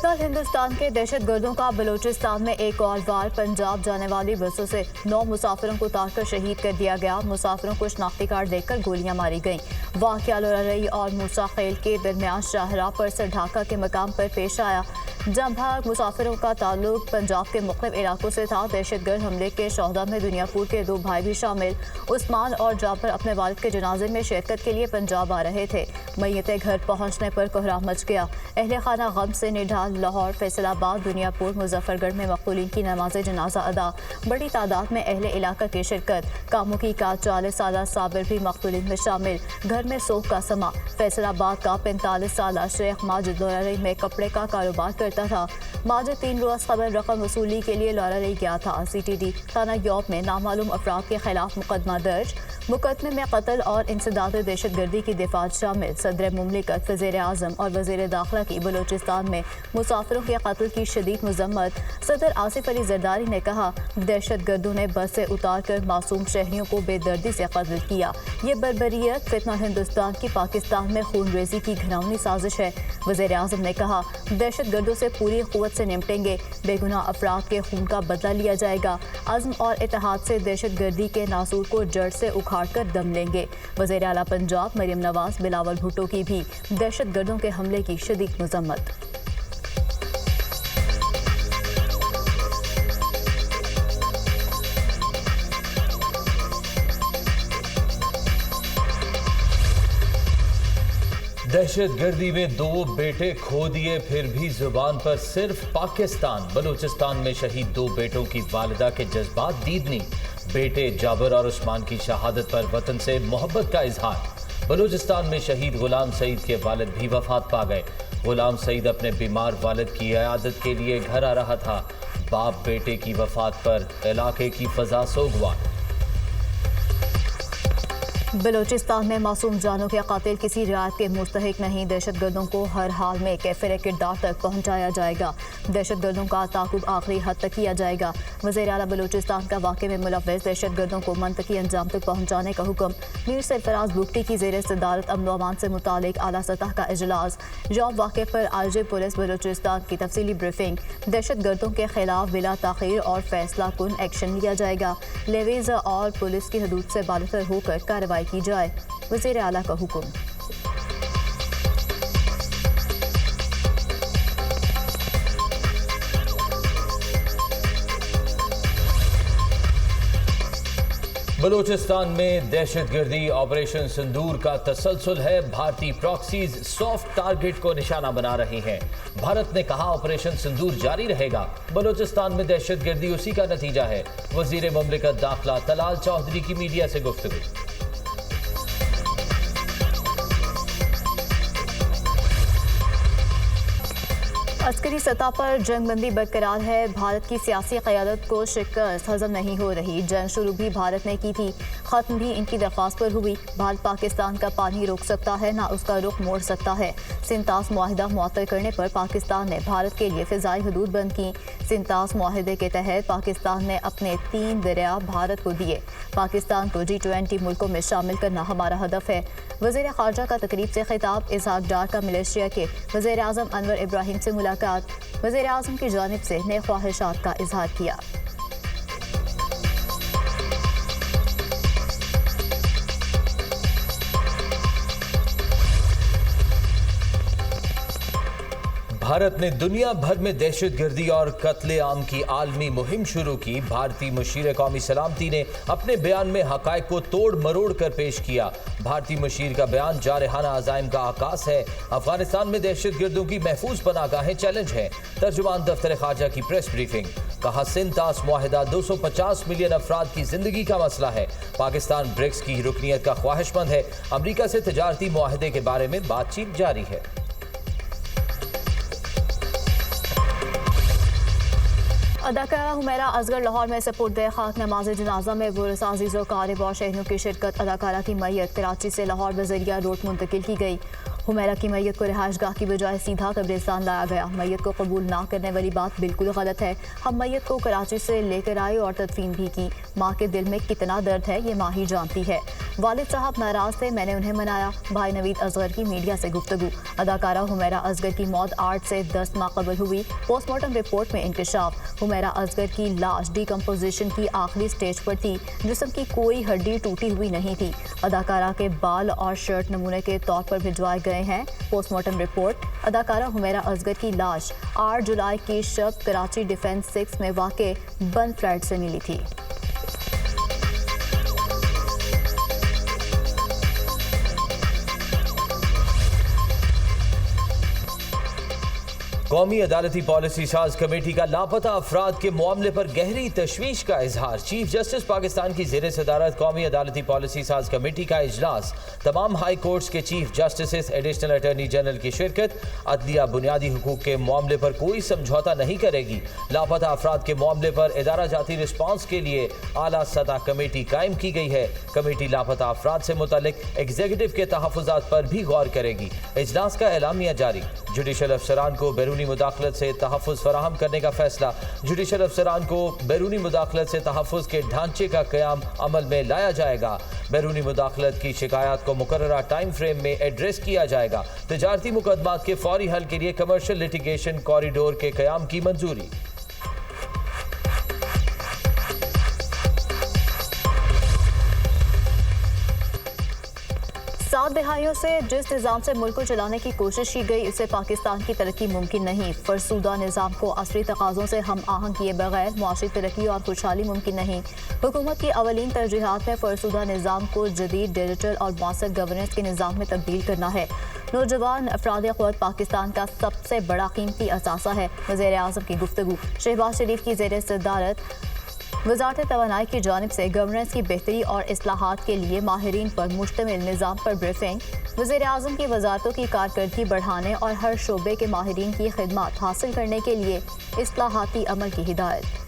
फितनल हिंदुस्तान के दहशत गर्दों का बलूचिस्तान में एक और वार। पंजाब जाने वाली बसों से 9 मुसाफिरों को उतार कर शहीद कर दिया गया। मुसाफिरों को शनाख्ती कार्ड देकर गोलियां मारी गईं। वाक़या लोरारई और मूसा खेल के दरमियान शाहराह पर सर ढाका के मकाम पर पेश आया। जमभाग मुसाफिरों का ताल्लुक पंजाब के मुख्तलिफ इलाकों से था। दहशतगर्द हमले के शोहदा में दुनियापुर के 2 भाई भी शामिल। उस्मान और जाफर अपने वालिद के जनाजे में शिरकत के लिए पंजाब आ रहे थे। मैयतें घर पहुंचने पर कोहराम मच गया। अहले खाना गम से निढाल, लाहौर, फैसलाबाद, दुनियापुर, मुजफ्फरगढ़ में मकबूलीन की नमाज जनाजा अदा। बड़ी तादाद में अहले इलाका की शिरकत। कामुकी का 40 साल साबिर भी मकबूलीन में शामिल। घर में सोख का समा। फैसलाबाद का 45 साल शेख माजिद लोरारई में कपड़े का कारोबार करता था। माजिद 3 रोज़ कबल रकम वसूली के लिए लोरारई गया था। CTD थाना यौब में नामालूम अफराद के खिलाफ मुकदमा दर्ज। मुकदमे में कत्ल और इंसदाद दहशतगर्दी की दिफात शामिल। सदर मुमलिकत, वज़ीर आज़म और वज़ीर दाखिला की बलूचिस्तान में मुसाफिरों के कत्ल की शदीद मजम्मत। सदर आसिफ अली जरदारी ने कहा, दहशतगर्दों ने बस से उतार कर मासूम शहरियों को बेदर्दी से कत्ल किया। ये बर्बरियत फितनल हिंदुस्तान की पाकिस्तान में खून रेजी की घिनौनी साजिश है। वज़ीर आज़म ने कहा, दहशतगर्दों से पूरी क़ुव्वत से निपटेंगे। बेगुनाह अफराद के खून का बदला लिया जाएगा। अज़्म और इत्तेहाद से दहशतगर्दी के नासूर को जड़ से उखाड़ कर दम लेंगे। वज़ीर आला पंजाब मरियम नवाज बिलावल भुट्टो की भी दहशतगर्दों के हमले की शदीद मजम्मत। दहशतगर्दी में 2 बेटे खो दिए, फिर भी जुबान पर सिर्फ पाकिस्तान। बलूचिस्तान में शहीद 2 बेटों की वालिदा के जज्बात दीदनी। बेटे जाबर और उस्मान की शहादत पर वतन से मोहब्बत का इजहार। बलूचिस्तान में शहीद गुलाम सईद के वालिद भी वफात पा गए। गुलाम सईद अपने बीमार वालिद की इयादत के लिए घर आ रहा था। बाप बेटे की वफात पर इलाके की फजा सोगवार। बलूचिस्तान में मासूम जानों के कातिल किसी रियायत के मुस्तहिक नहीं। दहशतगर्दों को हर हाल में कैफिर किरदार तक पहुंचाया जाएगा। दहशतगर्दों का ताक़ुब आखिरी हद तक किया जाएगा। वज़ीर आला बलूचिस्तान का वाक़े में मुलव्वस दहशतगर्दों को मंतकी अंजाम तक पहुंचाने का हुक्म। मीर सरफराज बुगटी की ज़ेर सदारत अमन व अमान से मुतालिक आला सतह का इजलास। यौम वाक़े पर IG पुलिस बलूचिस्तान की तफसीली ब्रीफिंग। दहशतगर्दों के खिलाफ बिला ताख़ीर और फैसला कुन एक्शन लिया जाएगा। लेवीज़ और पुलिस की हदूद से बालतर होकर कार्रवाई की जाए। वज़ीर आला का हुक्म। बलूचिस्तान में दहशतगर्दी ऑपरेशन सिंदूर का तसलसल है। भारतीय प्रॉक्सीज सॉफ्ट टारगेट को निशाना बना रही हैं। भारत ने कहा, ऑपरेशन सिंदूर जारी रहेगा। बलूचिस्तान में दहशतगर्दी उसी का नतीजा है। वज़ीर मुमलिकत दाखिला तलाल चौधरी की मीडिया से गुफ्तगू। अस्करी सतह पर जंगबंदी बरकरार है। भारत की सियासी क़यादत को शिकस्त हजम नहीं हो रही। जंग शुरू भी भारत ने की थी, ख़त्म भी इनकी दरख्वास्त पर हुई। भारत पाकिस्तान का पानी रोक सकता है, ना उसका रुख मोड़ सकता है। सिंतास मुआहिदा मुअत्तल करने पर पाकिस्तान ने भारत के लिए फ़िज़ाई हदूद बंद की। सिंतास मुआहिदे के तहत पाकिस्तान ने अपने 3 दरिया भारत को दिए। पाकिस्तान को G20 मुल्कों में शामिल करना हमारा हदफ है। वज़ीर ख़ारजा का तकरीब से खिताब। इसहाक डार का मलेशिया के वज़ीर आज़म अनवर इब्राहिम से मुलाकात। वज़ीर आज़म की जानिब से नए ख्वाहिशात का इजहार किया। भारत ने दुनिया भर में दहशतगर्दी और कत्ले आम की आलमी मुहिम शुरू की। भारतीय मुशीर कौमी सलामती ने अपने बयान में हक़ाइक़ को तोड़ मरोड़ कर पेश किया। भारतीय मुशीर का बयान जारहाना अज़ाइम का आकाश है। अफगानिस्तान में दहशतगर्दों की महफूज पनाहगाहें चैलेंज हैं। तर्जुमान दफ्तर ख़ारजा की प्रेस ब्रीफिंग। कहा, सिंतास मुआहिदा 250 मिलियन अफराद की जिंदगी का मसला है। पाकिस्तान ब्रिक्स की रुकनीत का ख्वाहिशमंद है। अमरीका से तजारती मुआहिदे के बारे में बातचीत जारी है। अदाकारा हुमैरा असगर लाहौर में सपुर्द खाक। नमाज जनाजा में वरस अज़ीज़ व क़ारिब और शहरियों की शिरकत। अदाकारा की मैयत कराची से लाहौर बज़रिया रोड मुंतकिल की गई। हुमैरा की मैयत को रिहाइशगाह की बजाय सीधा कब्रिस्तान लाया गया। मैयत को कबूल ना करने वाली बात बिल्कुल गलत है। हम मैयत को कराची से लेकर आए और तदफीन भी की। माँ के दिल में कितना दर्द है ये माँ ही जानती है। वालिद साहब नाराज थे, मैंने उन्हें मनाया। भाई नवीद असगर की मीडिया से गुफ्तगू। अदाकारा हुमैरा असगर की मौत 8 से 10 माह कबल हुई। पोस्टमार्टम रिपोर्ट में इंकशाफ। हुमैरा असगर की लाश डिकम्पोजिशन की आखिरी स्टेज पर थी। जिस्म की कोई हड्डी टूटी हुई नहीं थी। अदाकारा के बाल और शर्ट नमूने के तौर पर भिजवाए गए हैं। Postmortem report. अदाकारा हुमैरा असगर की लाश 8 जुलाई की शब कराची डिफेंस 6 में वाक़े बंद फ्लैट से मिली थी। कौमी अदालती पॉलिसी साज कमेटी का लापता अफराद के मामले पर गहरी तशवीश का इजहार। चीफ जस्टिस पाकिस्तान की ज़ेर सदारत कौमी अदालती पॉलिसी साज कमेटी का इजलास। तमाम हाई कोर्ट्स के chief justice, additional attorney general की शिरकत। अदलिया बुनियादी हुकूक के मामले पर कोई समझौता नहीं करेगी। लापता अफराद के मामले पर इदारा जाती रिस्पांस के लिए आला सतह कमेटी कायम की गई है। कमेटी लापता अफराद से मुतल्लिक एग्जीक्यूटिव के तहफ़्फ़ुज़ात पर भी गौर करेगी। इजलास का एलामिया जारी। जुडिशल अफसरान को बैरूनी मुदाखलत से तहफ़्फ़ुज़ फराहम करने का फैसला। जुडिशल अफसरान को बैरूनी मुदाखलत से तहफ़्फ़ुज़ के ढांचे का क़याम अमल में लाया जाएगा। बैरूनी मुदाखलत की शिकायत को मुकर्ररा टाइम फ्रेम में एड्रेस किया जाएगा। तिजारती मुकदमात के फौरी हल के लिए कमर्शियल लिटिगेशन कॉरिडोर के क़याम की मंजूरी। 7 दहाइयों से जिस निज़ाम से मुल्क को चलाने की कोशिश की गई उससे पाकिस्तान की तरक्की मुमकिन नहीं। फरसूदा निज़ाम को असली तकाज़ों से हम आहंग किए बगैर मुआशी तरक्की और खुशहाली मुमकिन नहीं। हुकूमत की अवलीन तरजीहात में फरसूदा निज़ाम को जदीद डिजिटल और मौसर गवर्नेंस के निज़ाम में तब्दील करना है। नौजवान अफराद क़ुव्वत पाकिस्तान का सबसे बड़ा कीमती असासा है। वज़ीर आज़म की गुफ्तगू। शहबाज शरीफ की ज़ेर सदारत वज़ारत तवानाई की जानिब से गवर्नेंस की बेहतरी और इस्लाहात के लिए माहिरीन पर मुश्तमिल निज़ाम पर ब्रीफिंग। वज़ीर आज़म की वज़ारतों की कारकर्दगी बढ़ाने और हर शोबे के माहिरीन की खिदमत हासिल करने के लिए इस्लाहाती अमल की हिदायत।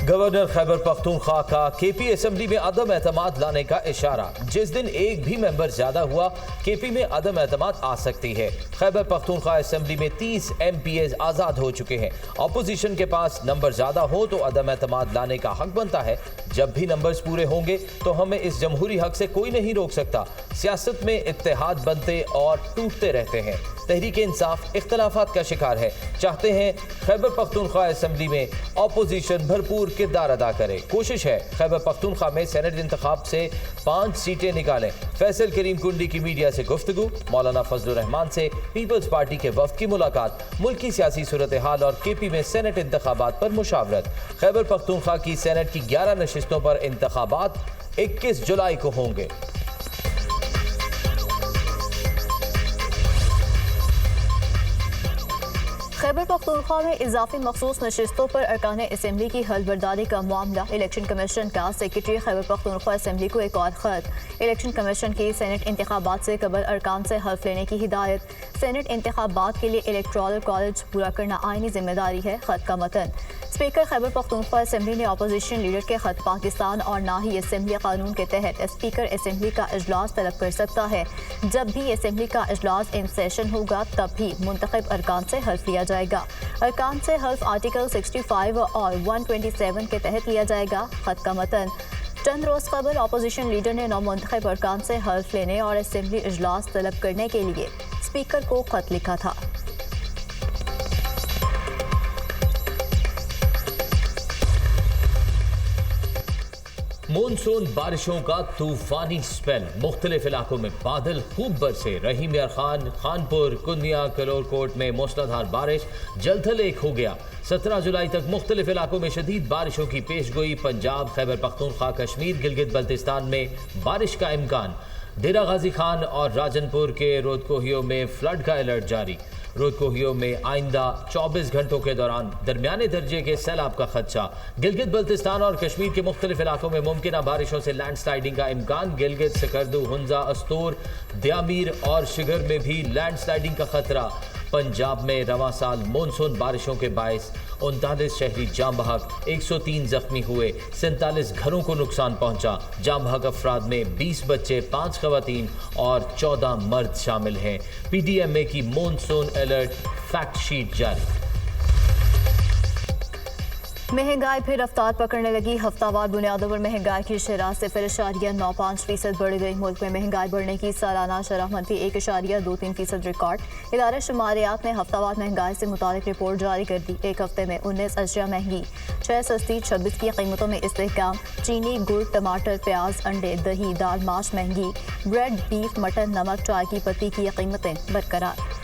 गवर्नर खैबर पख्तूनख्वा का केपी असेंबली में अदम एतमाद लाने का इशारा। जिस दिन एक भी मेंबर ज्यादा हुआ केपी में अदम एतमाद आ सकती है। खैबर पख्तूनख्वा असेंबली में 30 MPs आज़ाद हो चुके हैं। अपोजिशन के पास नंबर ज्यादा हो तो अदम एतमाद लाने का हक बनता है। जब भी नंबर्स पूरे होंगे तो हमें इस जमहूरी हक से कोई नहीं रोक सकता। सियासत में इत्तेहाद बनते और टूटते रहते हैं। तहरीक इंसाफ इख्तलाफात का शिकार है। चाहते हैं खैबर पख्तूनख्वा असेंबली में अपोजिशन भरपूर किरदार अदा करे। कोशिश है खैबर पख्तूनख्वा में सेनेट इंतखाब से 5 सीटें निकालें। फैसल करीम कुंडी की मीडिया से गुफ्तगू। मौलाना फजलुर रहमान से पीपल्स पार्टी के वफ्द की मुलाकात। मुल्की सियासी सूरत हाल और केपी में सेनेट इंतखाबात पर मुशावरत। खैबर पख्तूनख्वा की सेनेट की 11 नशिस्तों पर इंतखाबात 21 जुलाई को होंगे। खैबर पख्तूनख्वा में इजाफी मखसूस नशिस्तों पर अरकान असेंबली की हलबर्दारी का मामला। इलेक्शन कमीशन का सेक्रेटरी खैबर पख्तूनख्वा असेंबली को एक और खत। इलेक्शन कमीशन की सेनेट इंतखाबात से कबल अरकान से हल्फ लेने की हिदायत। सेनेट इंतखाबात के लिए इलेक्टोरल कॉलेज पूरा करना आईनी जिम्मेदारी है। खत का मतन। स्पीकर खैबर पख्तूनख्वा असेंबली ने अपोजिशन लीडर के खत पाकिस्तान और ना ही असेंबली कानून के तहत स्पीकर असेंबली का इजलास तलब कर सकता है। जब भी असेंबली का इजलास इन सेशन होगा तब भी मुंतखब अरकान से हल्फ लिया जाएगा। अरकान से हल्फ आर्टिकल 65 और 127 के तहत लिया जाएगा। खत का मतन। चंद रोज कबल अपोजिशन लीडर ने नौमुंतखब अरकान से हल्फ लेने और असेंबली इजलास तलब करने के लिए स्पीकर को खत लिखा था। मॉनसून बारिशों का तूफानी स्पेल। मुख्तलिफ इलाकों में बादल खूब बरसे। रहीम यार खान, खानपुर, कुन्निया, कलोरकोट में मूसलाधार बारिश। जलथल एक हो गया। 17 जुलाई तक मुख्तलिफ इलाकों में शदीद बारिशों की पेशगोई। पंजाब, खैबर पख्तूनख्वा, कश्मीर, गिलगित बल्तिस्तान में बारिश का इम्कान। डेरा गाजी खान और राजनपुर के रोदकोहियों में फ्लड का अलर्ट जारी। रोदकोहियों में आइंदा 24 घंटों के दौरान दरमियाने दर्जे के सैलाब का खदशा। गिलगित बल्तिस्तान और कश्मीर के मुख्तलिफ इलाकों में मुमकिन बारिशों से लैंड स्लाइडिंग का इम्कान। गिलगित, सकरदू, हुंजा, अस्तूर, द्यामीर और शिगर में भी लैंड स्लाइडिंग का खतरा। पंजाब में रवां साल मानसून बारिशों के बायस 39 शहरी जाम बहक, 103 जख्मी हुए, 47 घरों को नुकसान पहुंचा। जाम बहक अफराद में 20 बच्चे, 5 खवातीन और 14 मर्द शामिल हैं। PDMA की मॉनसून अलर्ट फैक्ट शीट जारी। महंगाई फिर रफ्तार पकड़ने लगी। हफ्तावार बुनियादों पर महंगाई की शरह 0.95% बढ़ गई। मुल्क में महंगाई बढ़ने की सालाना शरह मंफी 1.23% रिकॉर्ड। इदारा शुमारियात ने हफ्तावार महंगाई से मुतालिक रिपोर्ट जारी कर दी। एक हफ्ते में 19 अशिया महंगी, 6 सस्ती, 26 की कीमतों में इस्तेहकाम। चीनी, गुड़, टमाटर, प्याज, अंडे, दही, दाल, माश महंगी। ब्रेड, बीफ, मटन, नमक, चाय की पत्ती की कीमतें बरकरार।